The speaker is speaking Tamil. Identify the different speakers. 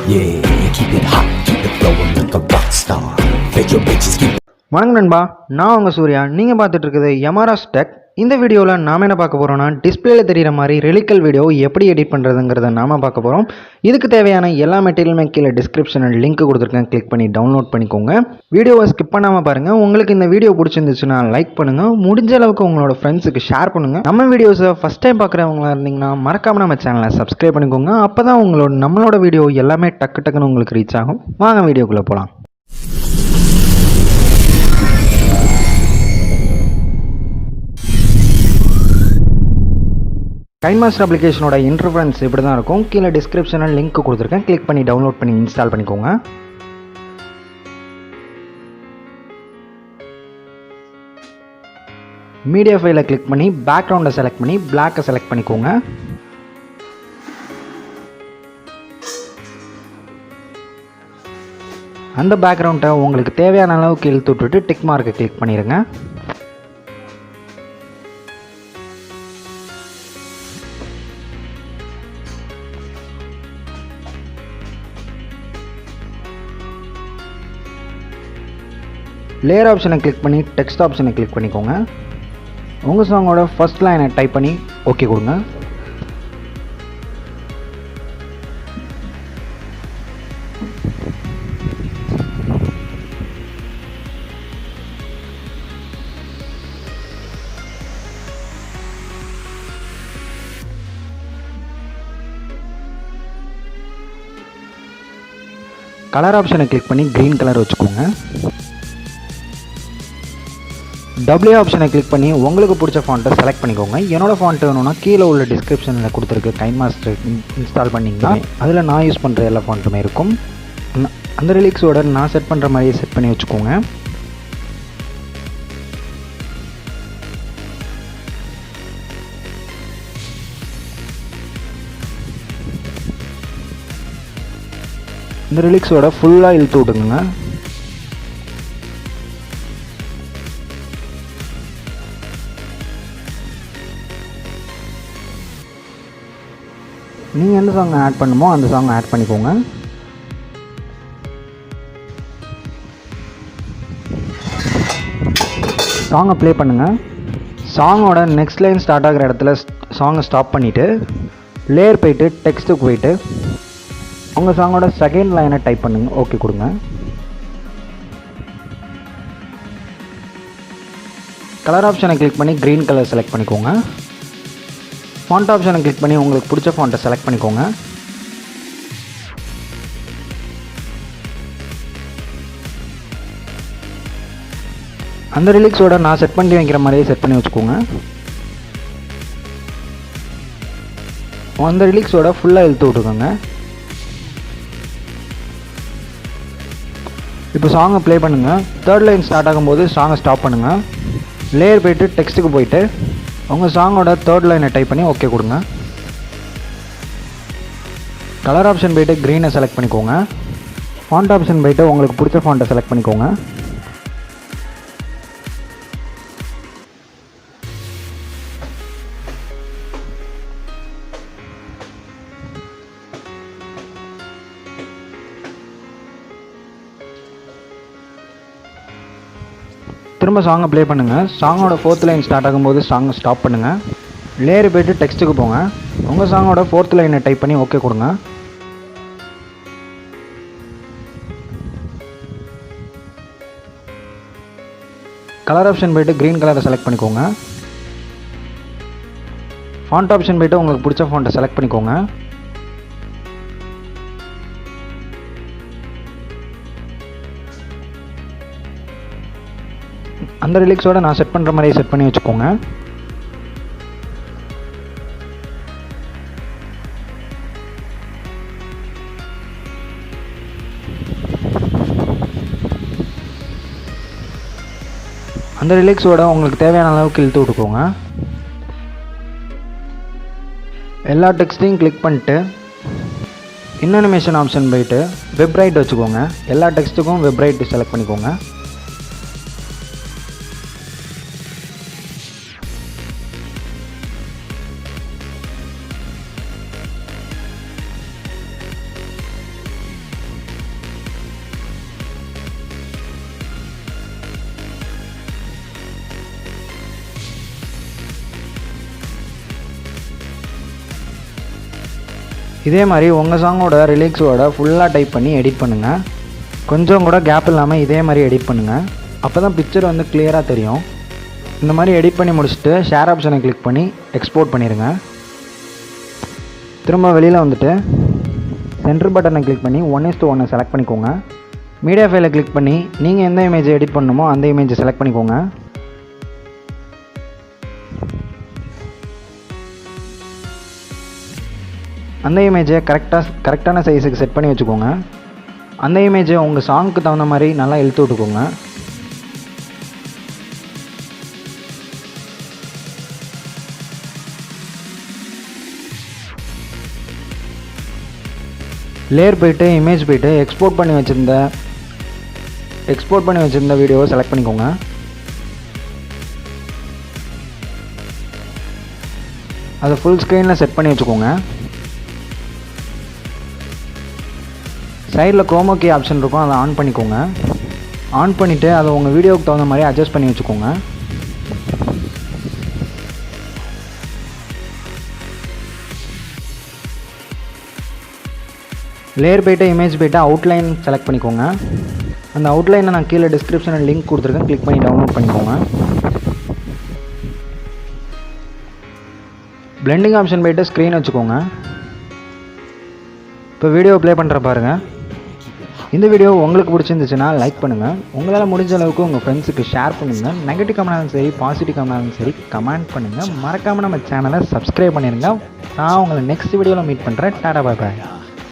Speaker 1: Yeah, keep it hot, keep it flowing like a rock star. Let your bitches keep.
Speaker 2: வணக்கம் நண்பா, நான் உங்கள் சூர்யா. நீங்கள் பார்த்துட்டு இருக்குது எம்ஆர்எஸ் டெக். இந்த வீடியோவில் நாம் என்ன பார்க்க போகிறோம்னா, டிஸ்பிளேல தெரிகிற மாதிரி ரெலிக்கல் வீடியோ எப்படி எடிட் பண்ணுறதுங்கிறத நாம் பார்க்க போகிறோம். இதுக்கு தேவையான எல்லா மெட்டீரியலுமே கீழே டிஸ்கிரிப்ஷனில் லிங்க் கொடுத்துருக்கேன், கிளிக் பண்ணி டவுன்லோட் பண்ணிக்கோங்க. வீடியோவை ஸ்கிப் பண்ணாமல் பாருங்கள். உங்களுக்கு இந்த வீடியோ பிடிச்சிருந்துச்சுன்னா லைக் பண்ணுங்கள், முடிஞ்ச அளவுக்கு உங்களோட ஃப்ரெண்ட்ஸுக்கு ஷேர் பண்ணுங்கள். நம்ம வீடியோஸை ஃபஸ்ட் டைம் பார்க்குறவங்களா இருந்தீங்கன்னா மறக்காமல் நம்ம சேனலை சப்ஸ்கிரைப் பண்ணிக்கோங்க. அப்போ தான் நம்மளோட வீடியோ எல்லாமே டக்கு டக்குன்னு உங்களுக்கு ரீச் ஆகும். வாங்க வீடியோக்குள்ளே போகலாம். கைன்மாஸ்டர் அப்ளிகேஷனோட இன்டர்ஃபேஸ் இப்படி தான் இருக்கும். கீழே டிஸ்கிரிப்ஷனில் லிங்க் கொடுத்துருக்கேன், கிளிக் பண்ணி டவுன்லோட் பண்ணி இன்ஸ்டால் பண்ணிக்கோங்க. மீடியா ஃபைலை கிளிக் பண்ணி பேக்ரவுண்டை செலக்ட் பண்ணி பிளாக்கை செலக்ட் பண்ணிக்கோங்க. அந்த பேக்ரவுண்டை உங்களுக்கு தேவையான அளவுக்கு இழுத்து விட்டுட்டு டிக் மார்க்கை கிளிக் பண்ணிடுங்க. லேயர் ஆப்ஷனை கிளிக் பண்ணி டெக்ஸ்ட் ஆப்ஷனை கிளிக் பண்ணிக்கோங்க. உங்கள் சாங்கோட ஃபர்ஸ்ட் லைனை டைப் பண்ணி ஓகே கொடுங்க. கலர் ஆப்ஷனை கிளிக் பண்ணி க்ரீன் கலர் வச்சுக்கோங்க. டபிள்யூ ஆப்ஷனை கிளிக் பண்ணி உங்களுக்கு பிடிச்ச ஃபாண்ட்டை செலக்ட் பண்ணிக்கோங்க. என்னோட ஃபாண்ட் வேணும்னா கீழே உள்ள டிஸ்கிரிப்ஷனில் கொடுத்துருக்கு கைன்மாஸ்டர் இன்ஸ்டால் பண்ணிங்கன்னா அதில் நான் யூஸ் பண்ணுற எல்லா ஃபாண்ட்டுமே இருக்கும். அந்த ரிலிக்ஸோட நான் செட் பண்ணுற மாதிரியே செட் பண்ணி வச்சுக்கோங்க. இந்த ரிலிக்ஸோட ஃபுல்லாக இழுத்து விட்டுங்க. நீங்கள் எந்த சாங் ஆட் பண்ணுமோ அந்த சாங் ஆட் பண்ணிக்கோங்க. சாங்கை ப்ளே பண்ணுங்கள். சாங்கோட நெக்ஸ்ட் லைன் ஸ்டார்ட் ஆகிற இடத்துல சாங்கை ஸ்டாப் பண்ணிவிட்டு லேயர் போயிட்டு டெக்ஸ்ட்டுக்கு போயிட்டு உங்கள் சாங்கோட செகண்ட் லைனை டைப் பண்ணுங்கள், ஓகே கொடுங்க. கலர் ஆப்ஷனை கிளிக் பண்ணி க்ரீன் கலர் செலக்ட் பண்ணிக்கோங்க. ஃபாண்ட் ஆப்ஷனை கிளிக் பண்ணி உங்களுக்கு பிடிச்ச ஃபாண்ட்டை செலக்ட் பண்ணிக்கோங்க. அந்த ரிலிக்ஸோட நான் செட் பண்ணி வைக்கிற மாதிரியே செட் பண்ணி வச்சுக்கோங்க. அந்த ரிலிக்ஸோட ஃபுல்லாக இழுத்து விட்டுக்கோங்க. இப்போ சாங்கை ப்ளே பண்ணுங்கள். தேர்ட் லைன் ஸ்டார்ட் ஆகும்போது சாங்கை ஸ்டாப் பண்ணுங்கள். லேயர் போய்ட்டு டெக்ஸ்ட்டுக்கு போயிட்டு உங்கள் சாங்கோட தேர்ட் லைனை டைப் பண்ணி ஓகே கொடுங்க. கலர் ஆப்ஷன் போய்ட்டு க்ரீனை செலக்ட் பண்ணிக்கோங்க. ஃபாண்ட் ஆப்ஷன் போய்ட்டு உங்களுக்கு பிடிச்ச ஃபாண்ட்டை செலக்ட் பண்ணிக்கோங்க. திரும்ப சாங்கை ப்ளே பண்ணுங்கள். சாங்கோட ஃபோர்த் லைன் ஸ்டார்ட் ஆகும்போது சாங்கை ஸ்டாப் பண்ணுங்கள். லேயர் போய்ட்டு டெக்ஸ்ட்டுக்கு போங்க. உங்கள் சாங்கோட ஃபோர்த் லைனை டைப் பண்ணி ஓகே கொடுங்க. கலர் ஆப்ஷன் போய்ட்டு க்ரீன் கலரை செலக்ட் பண்ணிக்கோங்க. ஃபாண்ட் ஆப்ஷன் போய்ட்டு உங்களுக்கு பிடிச்ச ஃபாண்ட்டை செலக்ட் பண்ணிக்கோங்க. அந்த ரிலிக்ஸோட நான் செட் பண்ணுற மாதிரியே செட் பண்ணி வச்சுக்கோங்க. அந்த ரிலிக்ஸோட உங்களுக்கு தேவையான அளவுக்கு இழுத்து விட்டுக்கோங்க. எல்லா டெக்ஸ்ட்டையும் கிளிக் பண்ணிட்டு இன்னனிமேஷன் ஆப்ஷன் போயிட்டு வெப் ரைட் வச்சுக்கோங்க. எல்லா டெக்ஸ்ட்டுக்கும் வெப் ரைட் செலக்ட் பண்ணிக்கோங்க. இதே மாதிரி உங்கள் சாங்கோட ரிலிக்ஸோட ஃபுல்லாக டைப் பண்ணி எடிட் பண்ணுங்கள். கொஞ்சம் கூட கேப் இல்லாமல் இதே மாதிரி எடிட் பண்ணுங்கள். அப்போ தான் பிக்சர் வந்து கிளியராக தெரியும். இந்த மாதிரி எடிட் பண்ணி முடிச்சுட்டு ஷேர் ஆப்ஷனை கிளிக் பண்ணி எக்ஸ்போர்ட் பண்ணிடுங்க. திரும்ப வெளியில் வந்துட்டு சென்டர் பட்டனை கிளிக் பண்ணி 1:1 செலக்ட் பண்ணிக்கோங்க. மீடியா ஃபைலை கிளிக் பண்ணி நீங்கள் எந்த இமேஜை எடிட் பண்ணணுமோ அந்த இமேஜை செலக்ட் பண்ணிக்கோங்க. அந்த இமேஜை கரெக்டான சைஸுக்கு செட் பண்ணி வச்சுக்கோங்க. அந்த இமேஜை உங்கள் சாங்க்கு தகுந்த மாதிரி நல்லா இழுத்து விட்டுக்கோங்க. லேயர் போய்ட்டு இமேஜ் போய்ட்டு எக்ஸ்போர்ட் பண்ணி வச்சுருந்த வீடியோவை செலக்ட் பண்ணிக்கோங்க. அதை ஃபுல் ஸ்க்ரீனில் செட் பண்ணி வச்சுக்கோங்க. சைடில் குரோமா கீ ஆப்ஷன் இருக்கும், அதை ஆன் பண்ணிக்கோங்க. ஆன் பண்ணிவிட்டு அதை உங்கள் வீடியோவுக்கு தகுந்த மாதிரி அட்ஜஸ்ட் பண்ணி வச்சுக்கோங்க. லேயர் போய்ட்டு இமேஜ் போய்ட்டு அவுட்லைன் செலக்ட் பண்ணிக்கோங்க. அந்த அவுட்லைனை நான் கீழே டிஸ்கிரிப்ஷனில் லிங்க் கொடுத்துருக்கேன், கிளிக் பண்ணி டவுன்லோட் பண்ணிக்கோங்க. பிளெண்டிங் ஆப்ஷன் போய்ட்டு ஸ்க்ரீன் வச்சுக்கோங்க. இப்போ வீடியோ ப்ளே பண்ணுற பாருங்கள். இந்த வீடியோ உங்களுக்கு பிடிச்சிருந்துச்சுன்னா லைக் பண்ணுங்கள். உங்களால் முடிஞ்ச அளவுக்கு உங்கள் ஃப்ரெண்ட்ஸுக்கு ஷேர் பண்ணுங்கள். நெகட்டிவ் கமெண்டாலும் சரி, பாசிட்டிவ் கமெண்டாலும் சரி கமெண்ட் பண்ணுங்கள். மறக்காமல் நம்ம சேனலை சப்ஸ்கிரைப் பண்ணிடுங்க. நான் உங்களை நெக்ஸ்ட் வீடியோவில் மீட் பண்ணுறேன். டாடா பாய் பாய்.